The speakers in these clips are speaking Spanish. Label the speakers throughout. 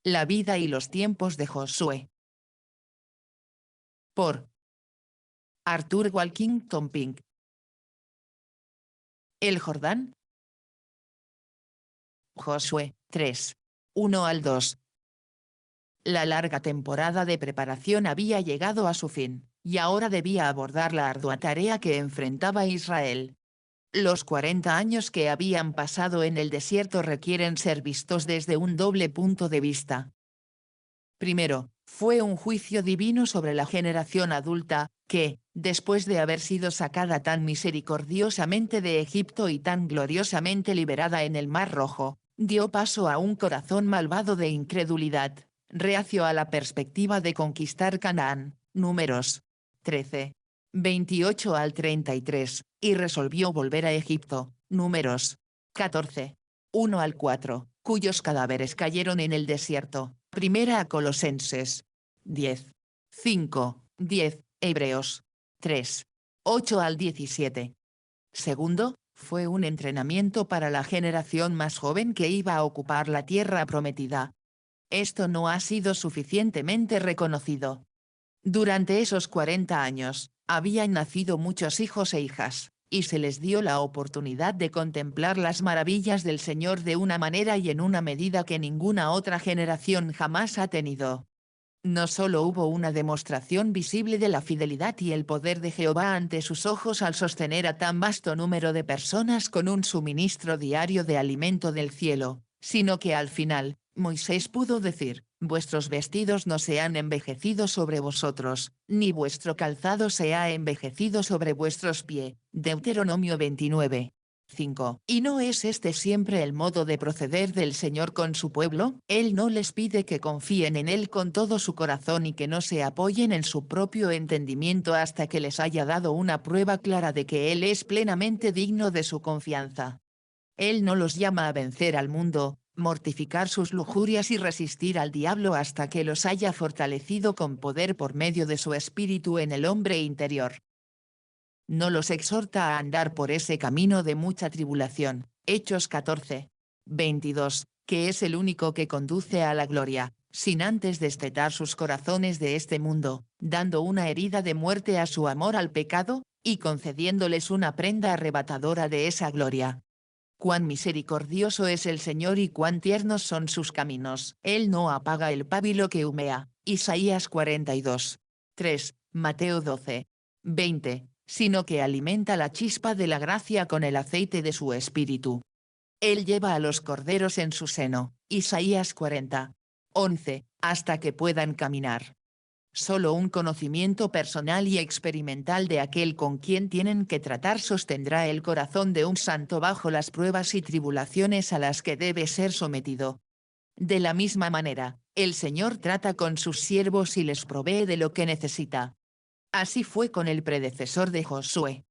Speaker 1: La vida y los tiempos de Josué. Por Arthur Walkington Pink. El Jordán. Josué 3. 1 al 2. La larga temporada de preparación había llegado a su fin, y ahora debía abordar la ardua tarea que enfrentaba Israel. Los 40 años que habían pasado en el desierto requieren ser vistos desde un doble punto de vista. Primero, fue un juicio divino sobre la generación adulta, que, después de haber sido sacada tan misericordiosamente de Egipto y tan gloriosamente liberada en el Mar Rojo, dio paso a un corazón malvado de incredulidad, reacio a la perspectiva de conquistar Canaán. Números 13. 28 al 33, y resolvió volver a Egipto. Números 14. 1 al 4, cuyos cadáveres cayeron en el desierto. Primera a Colosenses 10. 5, 10, Hebreos 3. 8 al 17. Segundo, fue un entrenamiento para la generación más joven que iba a ocupar la tierra prometida. Esto no ha sido suficientemente reconocido. Durante esos 40 años, habían nacido muchos hijos e hijas, y se les dio la oportunidad de contemplar las maravillas del Señor de una manera y en una medida que ninguna otra generación jamás ha tenido. No solo hubo una demostración visible de la fidelidad y el poder de Jehová ante sus ojos al sostener a tan vasto número de personas con un suministro diario de alimento del cielo, sino que al final, Moisés pudo decir: vuestros vestidos no se han envejecido sobre vosotros, ni vuestro calzado se ha envejecido sobre vuestros pies. Deuteronomio 29. 5. ¿Y no es este siempre el modo de proceder del Señor con su pueblo? Él no les pide que confíen en Él con todo su corazón y que no se apoyen en su propio entendimiento hasta que les haya dado una prueba clara de que Él es plenamente digno de su confianza. Él no los llama a vencer al mundo, mortificar sus lujurias y resistir al diablo hasta que los haya fortalecido con poder por medio de su espíritu en el hombre interior. No los exhorta a andar por ese camino de mucha tribulación, Hechos 14. 22, que es el único que conduce a la gloria, sin antes destetar sus corazones de este mundo, dando una herida de muerte a su amor al pecado, y concediéndoles una prenda arrebatadora de esa gloria. Cuán misericordioso es el Señor y cuán tiernos son sus caminos. Él no apaga el pábilo que humea. Isaías 42. 3, Mateo 12. 20, sino que alimenta la chispa de la gracia con el aceite de su espíritu. Él lleva a los corderos en su seno. Isaías 40. 11, hasta que puedan caminar. Solo un conocimiento personal y experimental de aquel con quien tienen que tratar sostendrá el corazón de un santo bajo las pruebas y tribulaciones a las que debe ser sometido. De la misma manera, el Señor trata con sus siervos y les provee de lo que necesita. Así fue con el predecesor de Josué.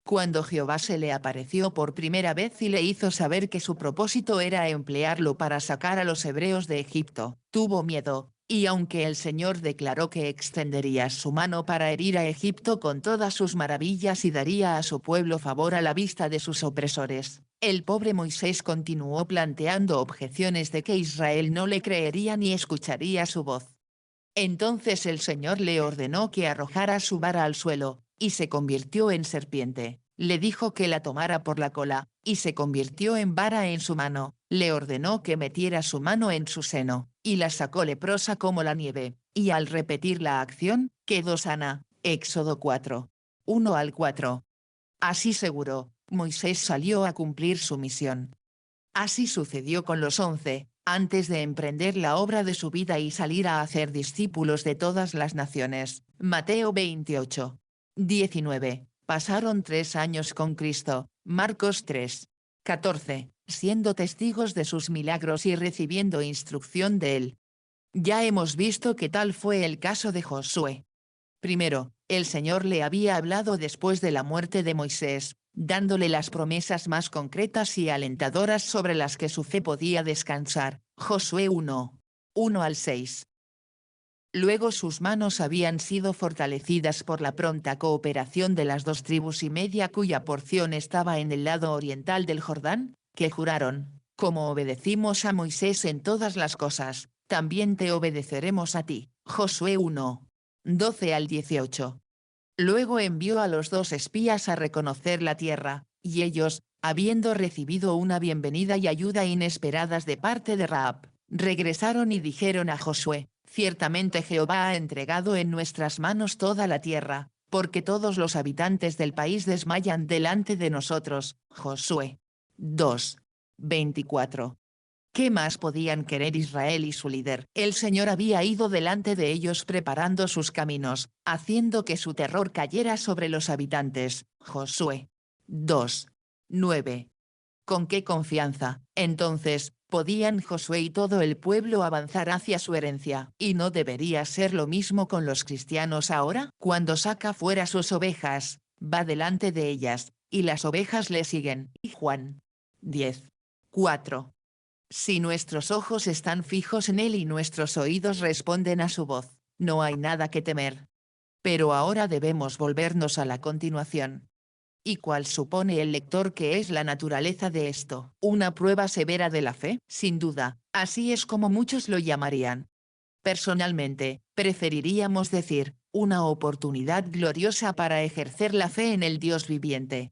Speaker 1: Cuando Jehová se le apareció por primera vez y le hizo saber que su propósito era emplearlo para sacar a los hebreos de Egipto, tuvo miedo, y aunque el Señor declaró que extendería su mano para herir a Egipto con todas sus maravillas y daría a su pueblo favor a la vista de sus opresores, el pobre Moisés continuó planteando objeciones de que Israel no le creería ni escucharía su voz. Entonces el Señor le ordenó que arrojara su vara al suelo, y se convirtió en serpiente. Le dijo que la tomara por la cola, y se convirtió en vara en su mano. Le ordenó que metiera su mano en su seno, y la sacó leprosa como la nieve, y al repetir la acción, quedó sana. Éxodo 4. 1 al 4. Así seguro, Moisés salió a cumplir su misión. Así sucedió con los 11, antes de emprender la obra de su vida y salir a hacer discípulos de todas las naciones. Mateo 28. 19. Pasaron 3 años con Cristo. Marcos 3. 14, siendo testigos de sus milagros y recibiendo instrucción de él. Ya hemos visto que tal fue el caso de Josué. Primero, el Señor le había hablado después de la muerte de Moisés, dándole las promesas más concretas y alentadoras sobre las que su fe podía descansar. Josué 1. 1 al 6. Luego sus manos habían sido fortalecidas por la pronta cooperación de las 2 tribus y media cuya porción estaba en el lado oriental del Jordán, que juraron: como obedecimos a Moisés en todas las cosas, también te obedeceremos a ti. Josué 1. 12 al 18. Luego envió a los 2 espías a reconocer la tierra, y ellos, habiendo recibido una bienvenida y ayuda inesperadas de parte de Rahab, regresaron y dijeron a Josué: ciertamente Jehová ha entregado en nuestras manos toda la tierra, porque todos los habitantes del país desmayan delante de nosotros. Josué 2. 24. ¿Qué más podían querer Israel y su líder? El Señor había ido delante de ellos preparando sus caminos, haciendo que su terror cayera sobre los habitantes. Josué 2. 9. ¿Con qué confianza, entonces, podían Josué y todo el pueblo avanzar hacia su herencia? ¿Y no debería ser lo mismo con los cristianos ahora? Cuando saca fuera sus ovejas, va delante de ellas, y las ovejas le siguen. Y Juan 10. 4. Si nuestros ojos están fijos en él y nuestros oídos responden a su voz, no hay nada que temer. Pero ahora debemos volvernos a la continuación. ¿Y cuál supone el lector que es la naturaleza de esto? ¿Una prueba severa de la fe? Sin duda, así es como muchos lo llamarían. Personalmente, preferiríamos decir, una oportunidad gloriosa para ejercer la fe en el Dios viviente.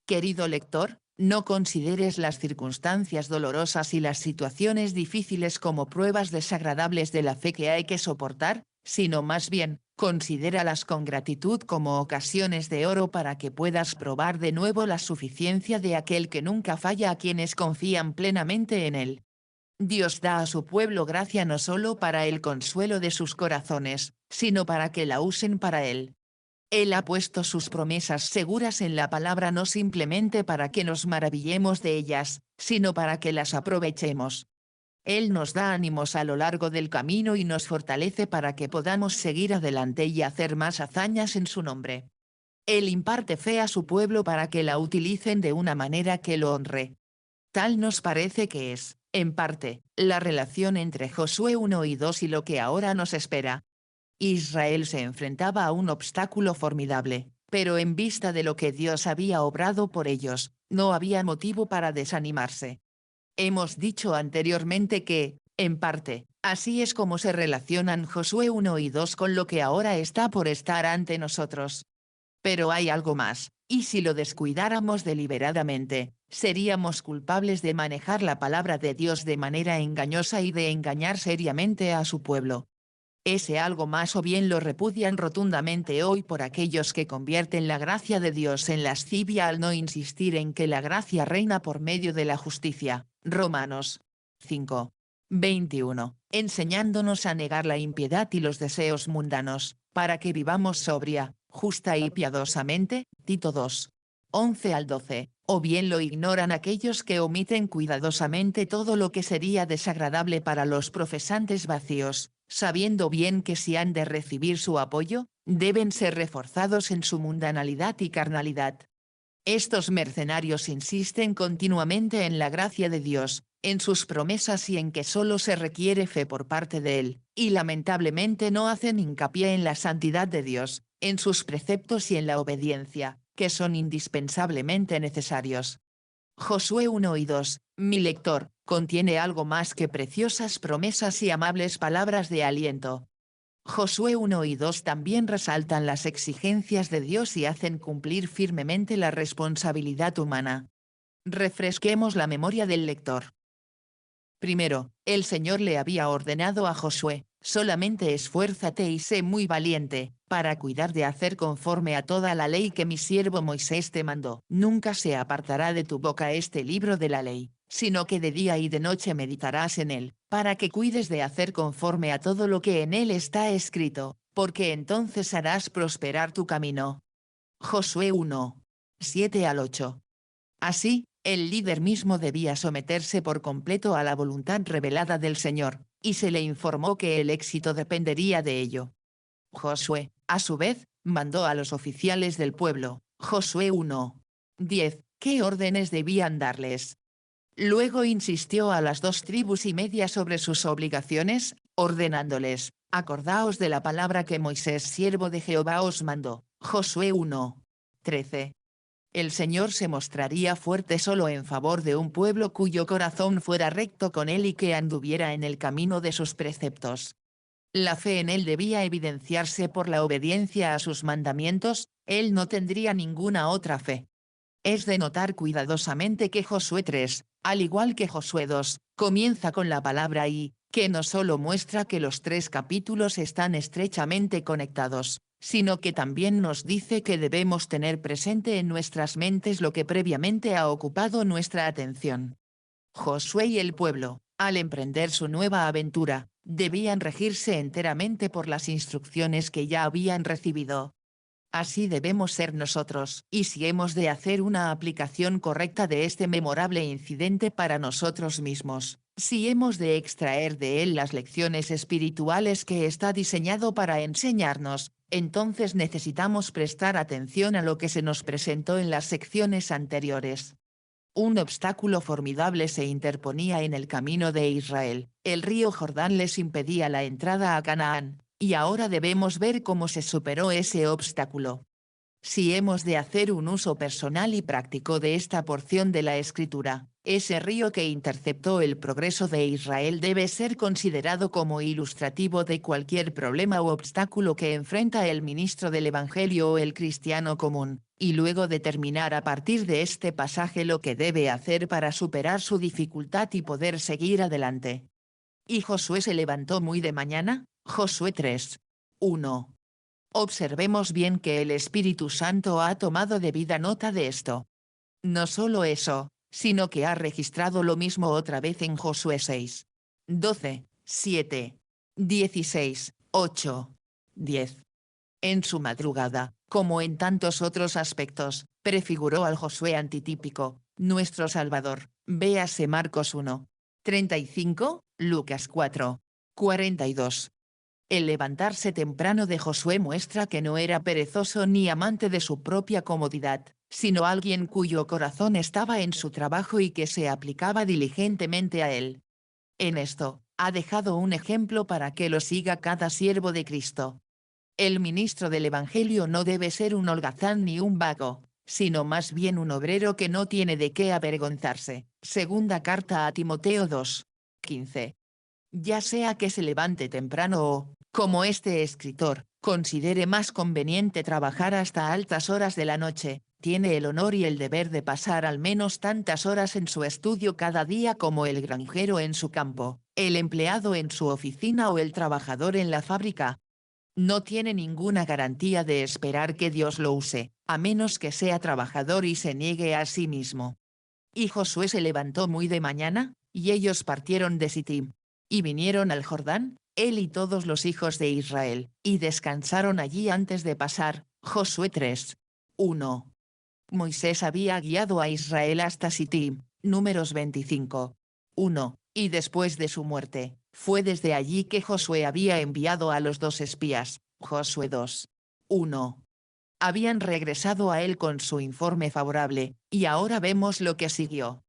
Speaker 1: Querido lector, no consideres las circunstancias dolorosas y las situaciones difíciles como pruebas desagradables de la fe que hay que soportar, sino más bien, considéralas con gratitud como ocasiones de oro para que puedas probar de nuevo la suficiencia de aquel que nunca falla a quienes confían plenamente en él. Dios da a su pueblo gracia no solo para el consuelo de sus corazones, sino para que la usen para él. Él ha puesto sus promesas seguras en la palabra no simplemente para que nos maravillemos de ellas, sino para que las aprovechemos. Él nos da ánimos a lo largo del camino y nos fortalece para que podamos seguir adelante y hacer más hazañas en su nombre. Él imparte fe a su pueblo para que la utilicen de una manera que lo honre. Tal nos parece que es, en parte, la relación entre Josué 1 y 2 y lo que ahora nos espera. Israel se enfrentaba a un obstáculo formidable, pero en vista de lo que Dios había obrado por ellos, no había motivo para desanimarse. Hemos dicho anteriormente que, en parte, así es como se relacionan Josué 1 y 2 con lo que ahora está por estar ante nosotros. Pero hay algo más, y si lo descuidáramos deliberadamente, seríamos culpables de manejar la palabra de Dios de manera engañosa y de engañar seriamente a su pueblo. Ese algo más o bien lo repudian rotundamente hoy por aquellos que convierten la gracia de Dios en lascivia al no insistir en que la gracia reina por medio de la justicia. Romanos 5. 21. Enseñándonos a negar la impiedad y los deseos mundanos, para que vivamos sobria, justa y piadosamente. Tito 2. 11 al 12. O bien lo ignoran aquellos que omiten cuidadosamente todo lo que sería desagradable para los profesantes vacíos, sabiendo bien que si han de recibir su apoyo, deben ser reforzados en su mundanalidad y carnalidad. Estos mercenarios insisten continuamente en la gracia de Dios, en sus promesas y en que solo se requiere fe por parte de Él, y lamentablemente no hacen hincapié en la santidad de Dios, en sus preceptos y en la obediencia, que son indispensablemente necesarios. Josué 1 y 2, mi lector, contiene algo más que preciosas promesas y amables palabras de aliento. Josué 1 y 2 también resaltan las exigencias de Dios y hacen cumplir firmemente la responsabilidad humana. Refresquemos la memoria del lector. Primero, el Señor le había ordenado a Josué: solamente esfuérzate y sé muy valiente, para cuidar de hacer conforme a toda la ley que mi siervo Moisés te mandó. Nunca se apartará de tu boca este libro de la ley, sino que de día y de noche meditarás en él, para que cuides de hacer conforme a todo lo que en él está escrito, porque entonces harás prosperar tu camino. Josué 1. 7 al 8. Así, el líder mismo debía someterse por completo a la voluntad revelada del Señor, y se le informó que el éxito dependería de ello. Josué, a su vez, mandó a los oficiales del pueblo, Josué 1. 10, qué órdenes debían darles. Luego insistió a las 2 tribus y media sobre sus obligaciones, ordenándoles: acordaos de la palabra que Moisés siervo de Jehová os mandó. Josué 1. 13. El Señor se mostraría fuerte solo en favor de un pueblo cuyo corazón fuera recto con él y que anduviera en el camino de sus preceptos. La fe en él debía evidenciarse por la obediencia a sus mandamientos, él no tendría ninguna otra fe. Es de notar cuidadosamente que Josué 3, al igual que Josué 2, comienza con la palabra y, que no solo muestra que los 3 capítulos están estrechamente conectados, sino que también nos dice que debemos tener presente en nuestras mentes lo que previamente ha ocupado nuestra atención. Josué y el pueblo, al emprender su nueva aventura, debían regirse enteramente por las instrucciones que ya habían recibido. Así debemos ser nosotros, y si hemos de hacer una aplicación correcta de este memorable incidente para nosotros mismos, si hemos de extraer de él las lecciones espirituales que está diseñado para enseñarnos, entonces necesitamos prestar atención a lo que se nos presentó en las secciones anteriores. Un obstáculo formidable se interponía en el camino de Israel, el río Jordán les impedía la entrada a Canaán, y ahora debemos ver cómo se superó ese obstáculo. Si hemos de hacer un uso personal y práctico de esta porción de la Escritura, ese río que interceptó el progreso de Israel debe ser considerado como ilustrativo de cualquier problema u obstáculo que enfrenta el ministro del Evangelio o el cristiano común, y luego determinar a partir de este pasaje lo que debe hacer para superar su dificultad y poder seguir adelante. ¿Y Josué se levantó muy de mañana? Josué 3. 1. Observemos bien que el Espíritu Santo ha tomado debida nota de esto. No solo eso, sino que ha registrado lo mismo otra vez en Josué 6. 12, 7, 16, 8, 10. En su madrugada, como en tantos otros aspectos, prefiguró al Josué antitípico, nuestro Salvador, véase Marcos 1. 35, Lucas 4. 42. El levantarse temprano de Josué muestra que no era perezoso ni amante de su propia comodidad, sino alguien cuyo corazón estaba en su trabajo y que se aplicaba diligentemente a él. En esto, ha dejado un ejemplo para que lo siga cada siervo de Cristo. El ministro del Evangelio no debe ser un holgazán ni un vago, sino más bien un obrero que no tiene de qué avergonzarse. Segunda carta a Timoteo 2. 15. Ya sea que se levante temprano o, como este escritor, considere más conveniente trabajar hasta altas horas de la noche, tiene el honor y el deber de pasar al menos tantas horas en su estudio cada día como el granjero en su campo, el empleado en su oficina o el trabajador en la fábrica. No tiene ninguna garantía de esperar que Dios lo use, a menos que sea trabajador y se niegue a sí mismo. Y Josué se levantó muy de mañana, y ellos partieron de Sittim. Y vinieron al Jordán, él y todos los hijos de Israel, y descansaron allí antes de pasar. Josué 3. 1. Moisés había guiado a Israel hasta Sittim, Números 25. 1, y después de su muerte, fue desde allí que Josué había enviado a los 2 espías, Josué 2. 1. Habían regresado a él con su informe favorable, y ahora vemos lo que siguió.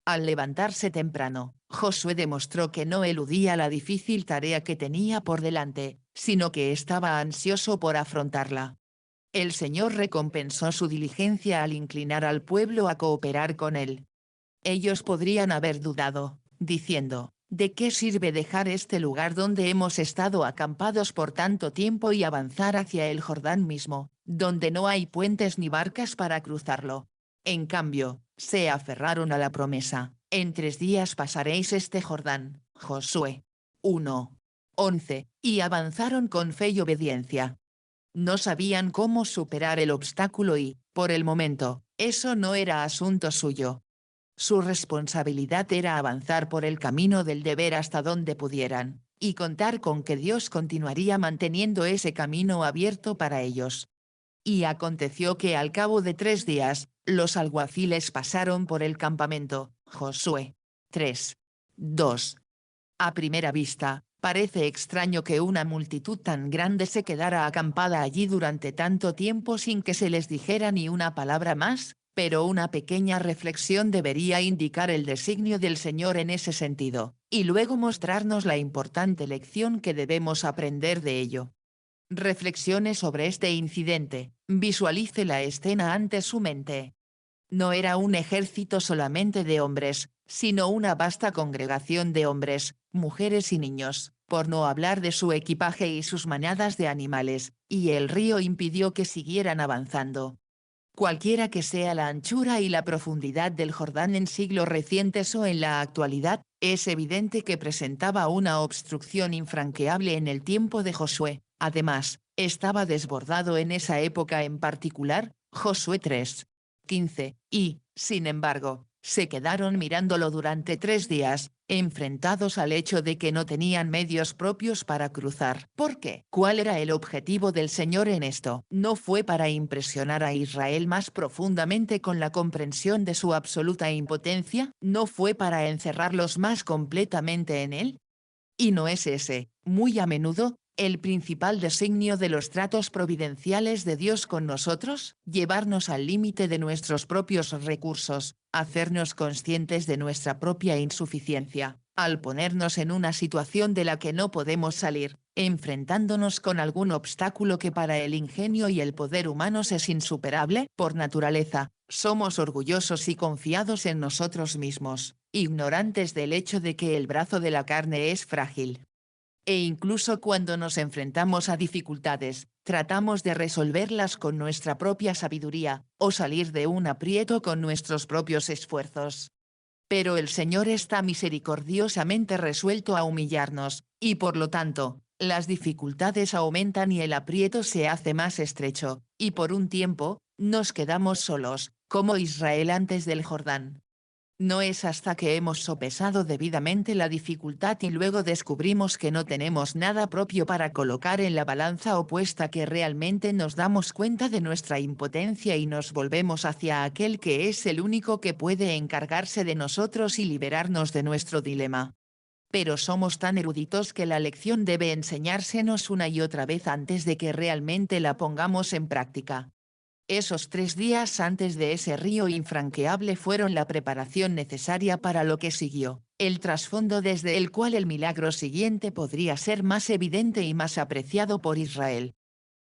Speaker 1: Al levantarse temprano, Josué demostró que no eludía la difícil tarea que tenía por delante, sino que estaba ansioso por afrontarla. El Señor recompensó su diligencia al inclinar al pueblo a cooperar con él. Ellos podrían haber dudado, diciendo, ¿de qué sirve dejar este lugar donde hemos estado acampados por tanto tiempo y avanzar hacia el Jordán mismo, donde no hay puentes ni barcas para cruzarlo? En cambio, se aferraron a la promesa, en 3 días pasaréis este Jordán, Josué 1. 11, y avanzaron con fe y obediencia. No sabían cómo superar el obstáculo y, por el momento, eso no era asunto suyo. Su responsabilidad era avanzar por el camino del deber hasta donde pudieran, y contar con que Dios continuaría manteniendo ese camino abierto para ellos. Y aconteció que al cabo de 3 días, los alguaciles pasaron por el campamento. Josué 3. 2. A primera vista, parece extraño que una multitud tan grande se quedara acampada allí durante tanto tiempo sin que se les dijera ni una palabra más, pero una pequeña reflexión debería indicar el designio del Señor en ese sentido, y luego mostrarnos la importante lección que debemos aprender de ello. Reflexione sobre este incidente, visualice la escena ante su mente. No era un ejército solamente de hombres, sino una vasta congregación de hombres, mujeres y niños, por no hablar de su equipaje y sus manadas de animales, y el río impidió que siguieran avanzando. Cualquiera que sea la anchura y la profundidad del Jordán en siglos recientes o en la actualidad, es evidente que presentaba una obstrucción infranqueable en el tiempo de Josué. Además, estaba desbordado en esa época en particular, Josué 3:15, y, sin embargo, se quedaron mirándolo durante 3 días, enfrentados al hecho de que no tenían medios propios para cruzar. ¿Por qué? ¿Cuál era el objetivo del Señor en esto? ¿No fue para impresionar a Israel más profundamente con la comprensión de su absoluta impotencia? ¿No fue para encerrarlos más completamente en él? Y no es ese, muy a menudo, el principal designio de los tratos providenciales de Dios con nosotros, llevarnos al límite de nuestros propios recursos, hacernos conscientes de nuestra propia insuficiencia, al ponernos en una situación de la que no podemos salir, enfrentándonos con algún obstáculo que para el ingenio y el poder humanos es insuperable. Por naturaleza, somos orgullosos y confiados en nosotros mismos, ignorantes del hecho de que el brazo de la carne es frágil. E incluso cuando nos enfrentamos a dificultades, tratamos de resolverlas con nuestra propia sabiduría, o salir de un aprieto con nuestros propios esfuerzos. Pero el Señor está misericordiosamente resuelto a humillarnos, y por lo tanto, las dificultades aumentan y el aprieto se hace más estrecho, y por un tiempo, nos quedamos solos, como Israel antes del Jordán. No es hasta que hemos sopesado debidamente la dificultad y luego descubrimos que no tenemos nada propio para colocar en la balanza opuesta que realmente nos damos cuenta de nuestra impotencia y nos volvemos hacia aquel que es el único que puede encargarse de nosotros y liberarnos de nuestro dilema. Pero somos tan eruditos que la lección debe enseñársenos una y otra vez antes de que realmente la pongamos en práctica. Esos 3 días antes de ese río infranqueable fueron la preparación necesaria para lo que siguió, el trasfondo desde el cual el milagro siguiente podría ser más evidente y más apreciado por Israel.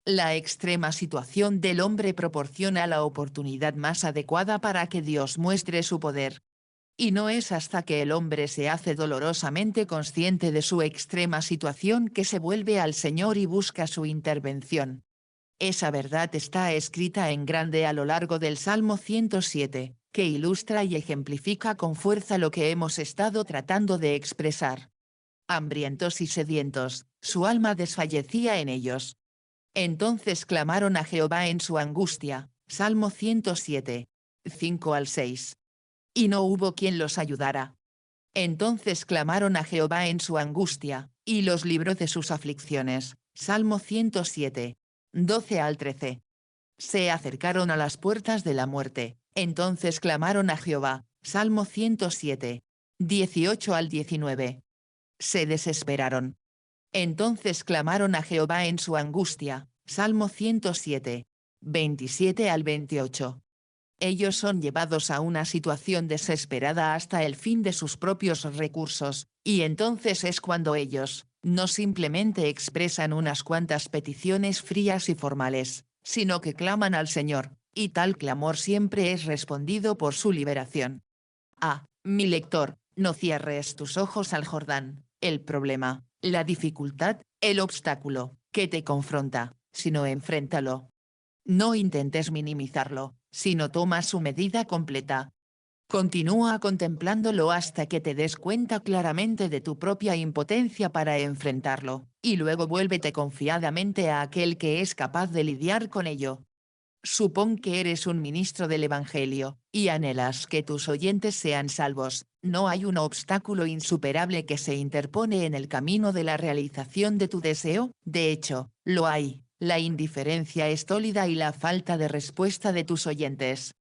Speaker 1: La extrema situación del hombre proporciona la oportunidad más adecuada para que Dios muestre su poder. Y no es hasta que el hombre se hace dolorosamente consciente de su extrema situación que se vuelve al Señor y busca su intervención. Esa verdad está escrita en grande a lo largo del Salmo 107, que ilustra y ejemplifica con fuerza lo que hemos estado tratando de expresar. Hambrientos y sedientos, su alma desfallecía en ellos. Entonces clamaron a Jehová en su angustia. Salmo 107, 5 al 6. Y no hubo quien los ayudara. Entonces clamaron a Jehová en su angustia, y los libró de sus aflicciones. Salmo 107, 12 al 13. Se acercaron a las puertas de la muerte, entonces clamaron a Jehová. Salmo 107, 18 al 19. Se desesperaron. Entonces clamaron a Jehová en su angustia. Salmo 107, 27 al 28. Ellos son llevados a una situación desesperada hasta el fin de sus propios recursos, y entonces es cuando ellos, no simplemente expresan unas cuantas peticiones frías y formales, sino que claman al Señor, y tal clamor siempre es respondido por su liberación. Mi lector, no cierres tus ojos al Jordán, el problema, la dificultad, el obstáculo, que te confronta, sino enfréntalo. No intentes minimizarlo, sino toma su medida completa. Continúa contemplándolo hasta que te des cuenta claramente de tu propia impotencia para enfrentarlo, y luego vuélvete confiadamente a aquel que es capaz de lidiar con ello. Supón que eres un ministro del Evangelio, y anhelas que tus oyentes sean salvos. No hay un obstáculo insuperable que se interpone en el camino de la realización de tu deseo. De hecho, lo hay, la indiferencia estólida y la falta de respuesta de tus oyentes.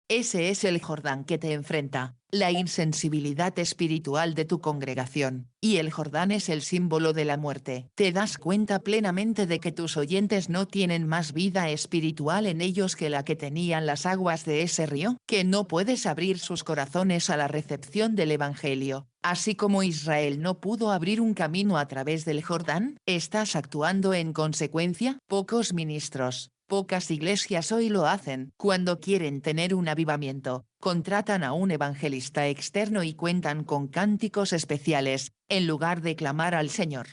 Speaker 1: Ese es el Jordán que te enfrenta, la insensibilidad espiritual de tu congregación, y el Jordán es el símbolo de la muerte. ¿Te das cuenta plenamente de que tus oyentes no tienen más vida espiritual en ellos que la que tenían las aguas de ese río? ¿Que no puedes abrir sus corazones a la recepción del Evangelio, así como Israel no pudo abrir un camino a través del Jordán? ¿Estás actuando en consecuencia? Pocos ministros, Pocas iglesias hoy lo hacen. Cuando quieren tener un avivamiento, contratan a un evangelista externo y cuentan con cánticos especiales, en lugar de clamar al Señor.